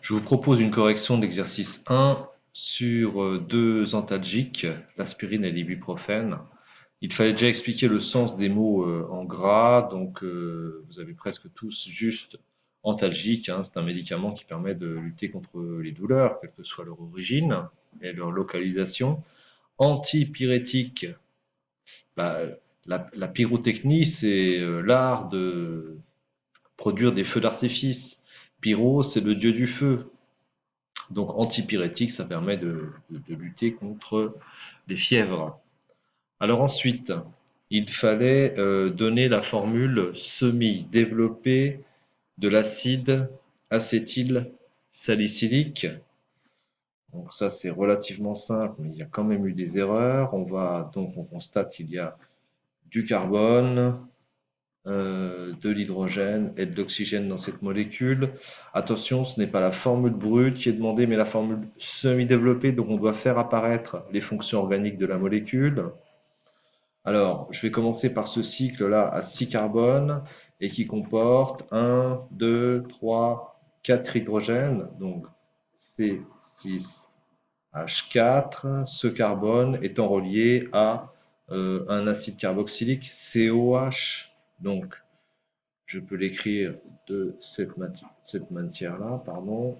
Je vous propose une correction d'exercice 1 sur deux antalgiques, l'aspirine et l'ibuprofène. Il fallait déjà expliquer le sens des mots en gras, donc vous avez presque tous juste antalgique, hein, c'est un médicament qui permet de lutter contre les douleurs, quelle que soit leur origine et leur localisation. Antipyrétique, bah, la pyrotechnie, c'est l'art de produire des feux d'artifice. Pyro, c'est le dieu du feu. Donc antipyrétique, ça permet de lutter contre les fièvres. Alors ensuite, il fallait donner la formule semi-développée de l'acide acétylsalicylique. Donc ça c'est relativement simple, mais il y a quand même eu des erreurs. On constate qu'il y a du carbone, de l'hydrogène et de l'oxygène dans cette molécule. Attention, ce n'est pas la formule brute qui est demandée, mais la formule semi-développée, donc on doit faire apparaître les fonctions organiques de la molécule. Alors, je vais commencer par ce cycle-là à 6 carbones et qui comporte 1, 2, 3, 4 hydrogènes, donc C6H4, ce carbone étant relié à un acide carboxylique, COH. Donc, je peux l'écrire de cette matière-là, pardon.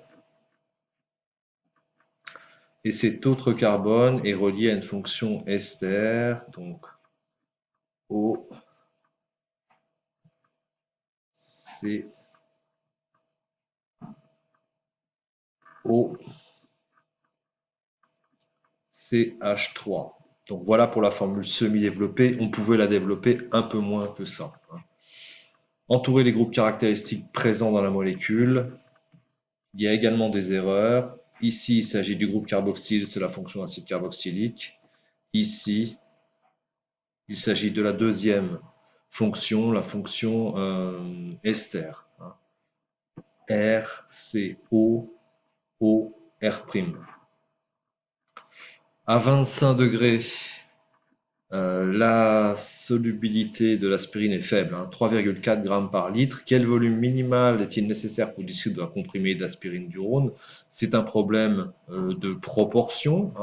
Et cet autre carbone est relié à une fonction ester, donc O, C, O, CH3. Donc voilà pour la formule semi-développée. On pouvait la développer un peu moins que ça. Entourer les groupes caractéristiques présents dans la molécule. Il y a également des erreurs. Ici, il s'agit du groupe carboxyle, c'est la fonction acide carboxylique. Ici, il s'agit de la deuxième fonction, la fonction ester. R, C, O, O, R'. À 25 degrés, la solubilité de l'aspirine est faible, 3,4 g par litre. Quel volume minimal est-il nécessaire pour dissoudre un comprimé d'aspirine du Rhône? C'est un problème de proportion.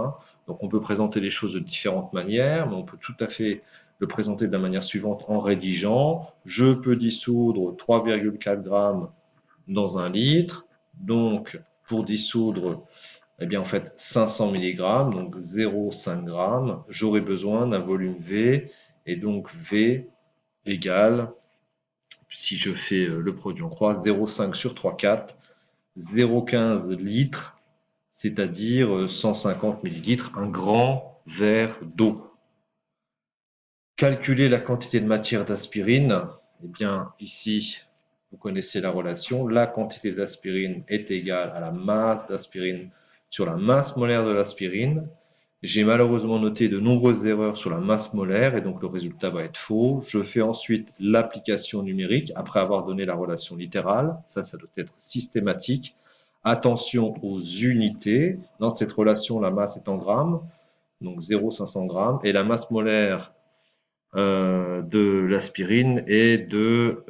Donc on peut présenter les choses de différentes manières, mais on peut tout à fait le présenter de la manière suivante en rédigeant. Je peux dissoudre 3,4 g dans un litre. Donc pour dissoudre en fait 500 mg, donc 0,5 g, j'aurai besoin d'un volume V, et donc V égale, si je fais le produit en croix, 0,5 sur 3,4, 0,15 litres, c'est-à-dire 150 ml, un grand verre d'eau. Calculer la quantité de matière d'aspirine, ici, vous connaissez la relation, la quantité d'aspirine est égale à la masse d'aspirine sur la masse molaire de l'aspirine. J'ai malheureusement noté de nombreuses erreurs sur la masse molaire et donc le résultat va être faux. Je fais ensuite l'application numérique après avoir donné la relation littérale. Ça doit être systématique. Attention aux unités. Dans cette relation, la masse est en grammes, donc 0,500 grammes, et la masse molaire de l'aspirine est de,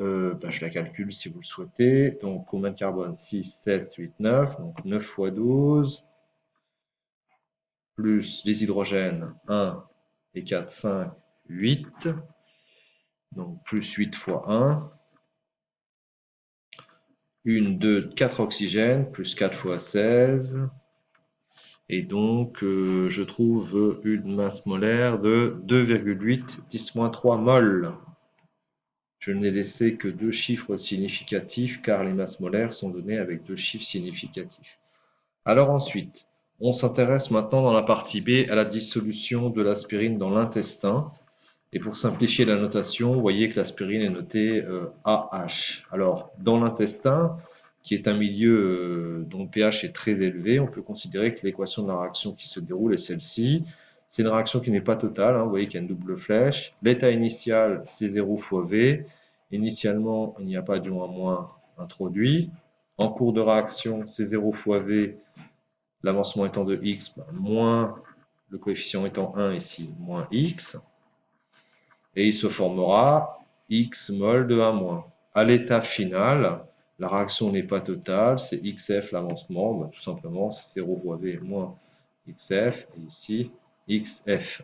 je la calcule si vous le souhaitez, donc combien de carbone? 6, 7, 8, 9, donc 9 fois 12, plus les hydrogènes 1 et 4, 5, 8, donc plus 8 fois 1, 1, 2, 4 oxygènes, plus 4 fois 16, et donc je trouve une masse molaire de 2,8 10-3 mol. Je n'ai laissé que deux chiffres significatifs car les masses molaires sont données avec deux chiffres significatifs. Alors ensuite, on s'intéresse maintenant dans la partie B à la dissolution de l'aspirine dans l'intestin. Et pour simplifier la notation, vous voyez que l'aspirine est notée AH. Alors, dans l'intestin, qui est un milieu dont le pH est très élevé, on peut considérer que l'équation de la réaction qui se déroule est celle-ci. C'est une réaction qui n'est pas totale, vous voyez qu'il y a une double flèche. L'état initial, c'est 0 fois V. Initialement, il n'y a pas d'ion à moins introduit. En cours de réaction, c'est 0 fois V, l'avancement étant de X, moins le coefficient étant 1 ici, moins X. Et il se formera X mol de 1-. À l'état final, La réaction n'est pas totale, c'est XF l'avancement, ben, tout simplement c'est 0 fois V moins XF, et ici XF.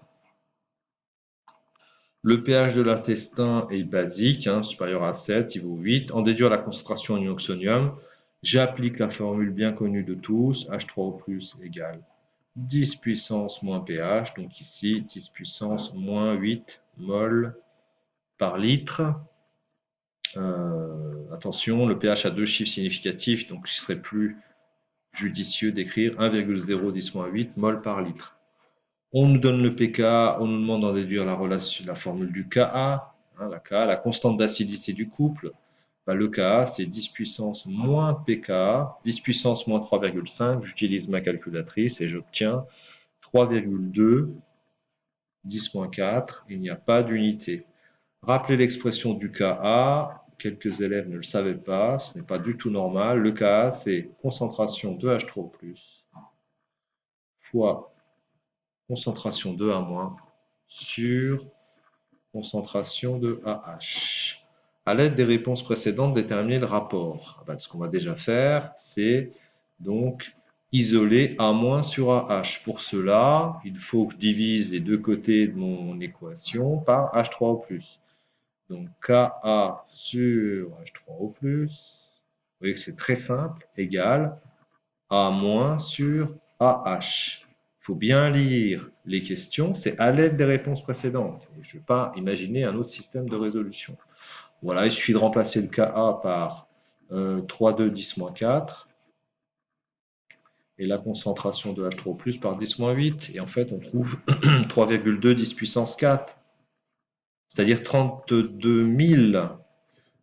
Le pH de l'intestin est basique, hein, supérieur à 7, il vaut 8. En déduire la concentration en inoxonium, j'applique la formule bien connue de tous, H3O+ égale 10 puissance moins pH, donc ici 10 puissance moins 8 mol par litre. Attention, le pH a deux chiffres significatifs, donc il serait plus judicieux d'écrire 1,010-8 mol par litre. On nous donne le pK, on nous demande d'en déduire la formule du Ka, hein, la constante d'acidité du couple. Ben, le Ka, c'est 10 puissance moins pKa, 10 puissance moins 3,5. J'utilise ma calculatrice et j'obtiens 3,2, 10-4. Il n'y a pas d'unité. Rappelez l'expression du Ka. Quelques élèves ne le savaient pas, ce n'est pas du tout normal. Le Ka, c'est concentration de H3O+, fois concentration de A- sur concentration de AH. À l'aide des réponses précédentes, déterminer le rapport. Ce qu'on va déjà faire, c'est donc isoler A- sur AH. Pour cela, il faut que je divise les deux côtés de mon équation par H3O+. Donc Ka sur H3O+, vous voyez que c'est très simple, égale A- sur AH. Il faut bien lire les questions, c'est à l'aide des réponses précédentes. Je ne vais pas imaginer un autre système de résolution. Voilà, il suffit de remplacer le Ka par 3,2 10-4 et la concentration de H3O+ par 10-8. Et en fait, on trouve 3,2 10 puissance 4, c'est-à-dire 32 000.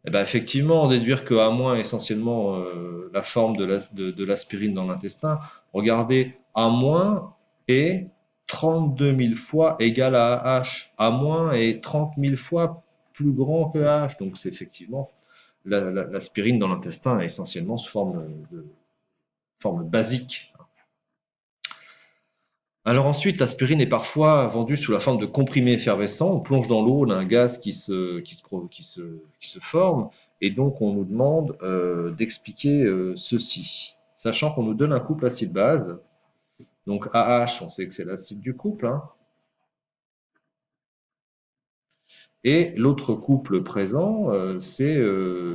Eh ben effectivement, déduire que A- est essentiellement la forme de l'aspirine dans l'intestin. Regardez, A- est 32 000 fois égal à H. A- est 30 000 fois plus grand que H. Donc c'est effectivement l'aspirine dans l'intestin est essentiellement sous forme basique. Alors ensuite, l'aspirine est parfois vendue sous la forme de comprimés effervescents. On plonge dans l'eau, on a un gaz qui se forme, et donc on nous demande d'expliquer ceci. Sachant qu'on nous donne un couple acide-base, donc AH, on sait que c'est l'acide du couple, hein, et l'autre couple présent, c'est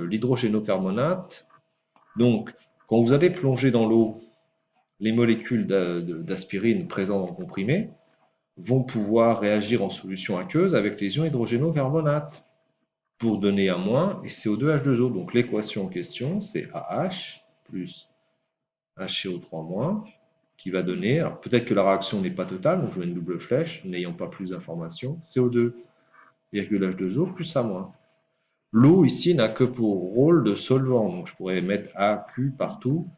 l'hydrogénocarbonate. Donc, quand vous allez plonger dans l'eau, les molécules d'aspirine présentes dans le comprimé vont pouvoir réagir en solution aqueuse avec les ions hydrogénocarbonate pour donner A- et CO2H2O. Donc l'équation en question, c'est AH plus HCO3- qui va donner, alors peut-être que la réaction n'est pas totale, donc je mets une double flèche, n'ayant pas plus d'informations, CO2,H2O plus A-. L'eau ici n'a que pour rôle de solvant, donc je pourrais mettre AQ partout.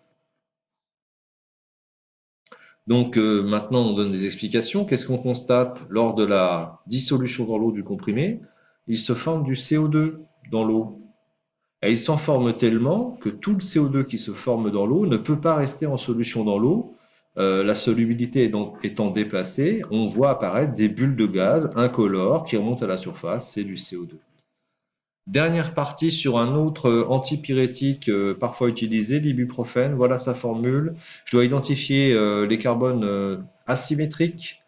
Donc maintenant, on donne des explications. Qu'est-ce qu'on constate lors de la dissolution dans l'eau du comprimé? Il se forme du CO2 dans l'eau. Et il s'en forme tellement que tout le CO2 qui se forme dans l'eau ne peut pas rester en solution dans l'eau. La solubilité étant déplacée, on voit apparaître des bulles de gaz incolores qui remontent à la surface, c'est du CO2. Dernière partie sur un autre antipyrétique parfois utilisé, l'ibuprofène. Voilà sa formule. Je dois identifier les carbones asymétriques.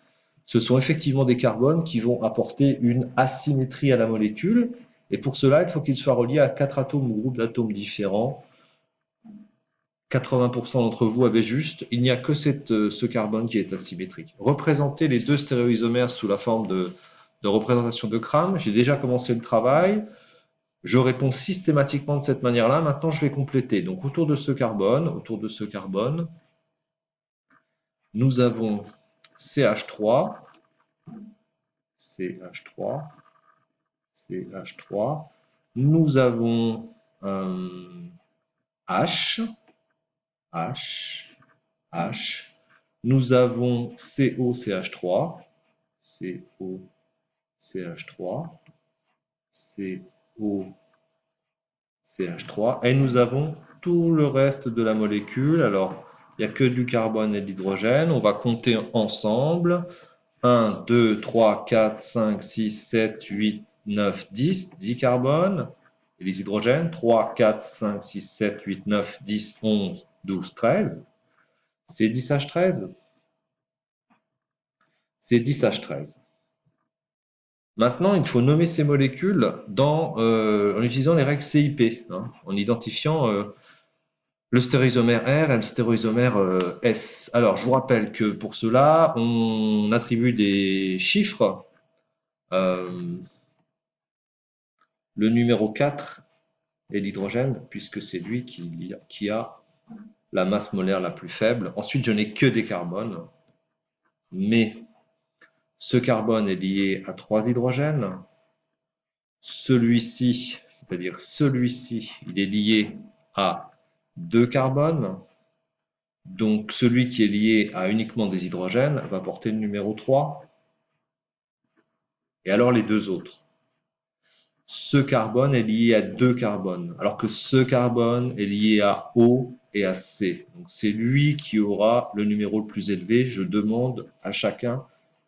Ce sont effectivement des carbones qui vont apporter une asymétrie à la molécule. Et pour cela, il faut qu'ils soient reliés à 4 atomes ou groupes d'atomes différents. 80% d'entre vous avaient juste. Il n'y a que ce carbone qui est asymétrique. Représenter les deux stéréoisomères sous la forme de représentation de Cram. J'ai déjà commencé le travail. Je réponds systématiquement de cette manière-là. Maintenant, je vais compléter. Donc, autour de ce carbone, nous avons CH3, CH3, CH3. Nous avons H, H, H. Nous avons COCH3, COCH3, COCH3. Et nous avons tout le reste de la molécule. Alors, il n'y a que du carbone et de l'hydrogène. On va compter ensemble. 1, 2, 3, 4, 5, 6, 7, 8, 9, 10. 10 carbones. Et les hydrogènes, 3, 4, 5, 6, 7, 8, 9, 10, 11, 12, 13. C'est 10H13. C'est 10H13. Maintenant, il faut nommer ces molécules en utilisant les règles CIP, hein, en identifiant le stéréisomère R et le stéréisomère S. Alors, je vous rappelle que pour cela, on attribue des chiffres. Le numéro 4 est l'hydrogène, puisque c'est lui qui a la masse molaire la plus faible. Ensuite, je n'ai que des carbones, mais ce carbone est lié à 3 hydrogènes. Celui-ci, c'est-à-dire celui-ci, il est lié à 2 carbones. Donc celui qui est lié à uniquement des hydrogènes va porter le numéro 3. Et alors les deux autres. Ce carbone est lié à 2 carbones, alors que ce carbone est lié à O et à C. Donc c'est lui qui aura le numéro le plus élevé. Je demande à chacun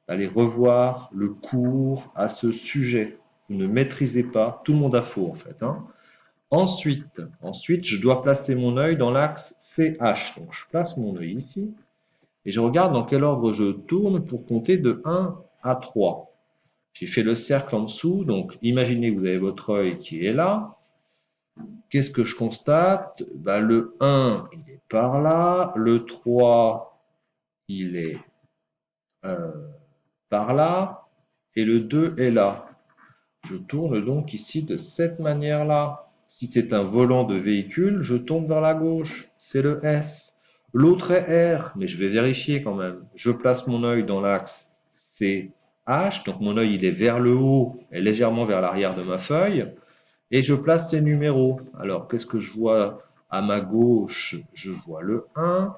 d'aller revoir le cours à ce sujet. Vous ne maîtrisez pas, tout le monde a faux en fait, hein. Ensuite, je dois placer mon œil dans l'axe CH. Donc je place mon œil ici et je regarde dans quel ordre je tourne pour compter de 1 à 3. J'ai fait le cercle en dessous, donc imaginez que vous avez votre œil qui est là. Qu'est-ce que je constate? Le 1, il est par là, le 3, il est euh, par là, et le 2 est là. Je tourne donc ici de cette manière-là. Si c'est un volant de véhicule, je tourne vers la gauche, c'est le S. L'autre est R, mais je vais vérifier quand même. Je place mon œil dans l'axe CH, donc mon œil il est vers le haut et légèrement vers l'arrière de ma feuille, et je place les numéros. Alors, qu'est-ce que je vois à ma gauche? Je vois le 1,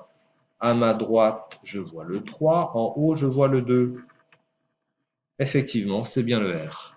à ma droite, je vois le 3, en haut, je vois le 2. Effectivement, c'est bien le R.